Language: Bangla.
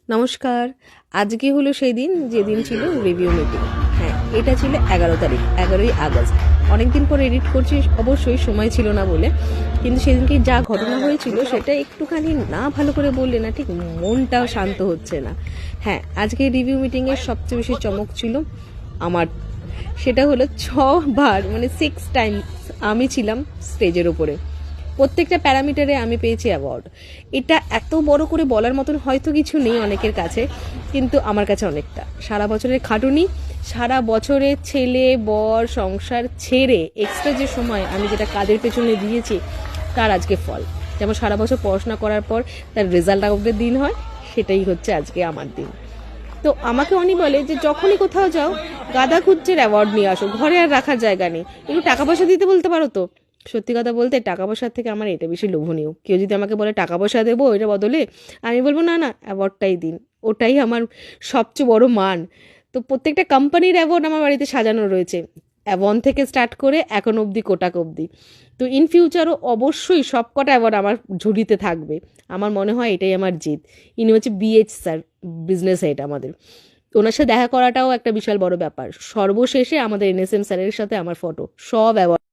নমস্কার। আজকে হলো সেই দিন যেদিন ছিল রিভিউ মিটিং। হ্যাঁ, এটা ছিল 11 তারিখ, 11ই আগস্ট। অনেকদিন পর এডিট করছি, অবশ্যই সময় ছিল না বলে, কিন্তু সেদিনকে যা ঘটনা হয়েছিল সেটা একটুখানি না ভালো করে বললে না ঠিক মনটাও শান্ত হচ্ছে না। হ্যাঁ, আজকে রিভিউ মিটিংয়ের সবচেয়ে বেশি চমক ছিল আমার, সেটা হলো 6 বার মানে 6 টাইমস আমি ছিলাম স্টেজের ওপরে। প্রত্যেকটা প্যারামিটারে আমি পেয়েছি অ্যাওয়ার্ড। এটা এত বড় করে বলার মতন হয়তো কিছু নেই অনেকের কাছে, কিন্তু আমার কাছে অনেকটা। সারা বছরের খাটুনি, সারা বছরে ছেলে বর সংসার ছেড়ে এক্সট্রা যে সময় আমি যেটা কাজের পেছনে দিয়েছি তার আজকে ফল। যেমন সারা বছর পড়াশোনা করার পর তার রেজাল্ট আউটের দিন হয়, সেটাই হচ্ছে আজকে আমার দিন। তো আমাকে অনি বলে যে যখনই কোথাও যাও গাদা খুঁজছের অ্যাওয়ার্ড নিয়ে আসো, ঘরে আর রাখার জায়গা নেই, একটু টাকা পয়সা দিতে বলতে পারো তো। সত্যি কথা বলতে টাকা পয়সার থেকে আমার এটা বেশি লোভনীয়। কেউ যদি আমাকে বলে টাকা পয়সা দেবো ওইটা বদলে, আমি বলবো না না, অ্যাওয়ার্ডটাই দিন, ওটাই আমার সবচেয়ে বড় মান। তো প্রত্যেকটা কোম্পানির অ্যাওয়ার্ড আমার বাড়িতে সাজানো রয়েছে, অ্যাভন থেকে স্টার্ট করে এখন অবধি কোটাক অবধি। তো ইন ফিউচারও অবশ্যই সব কটা অ্যাওয়ার্ড আমার ঝুড়িতে থাকবে। আমার মনে হয় এটাই আমার জিত। ইনি হচ্ছে বিএইচ স্যার, বিজনেস হেড আমাদের। ওনার সাথে দেখা করাটাও একটা বিশাল বড় ব্যাপার। সর্বশেষে আমাদের এনএসএম স্যারের সাথে আমার ফটো, সব অ্যাওয়ার্ড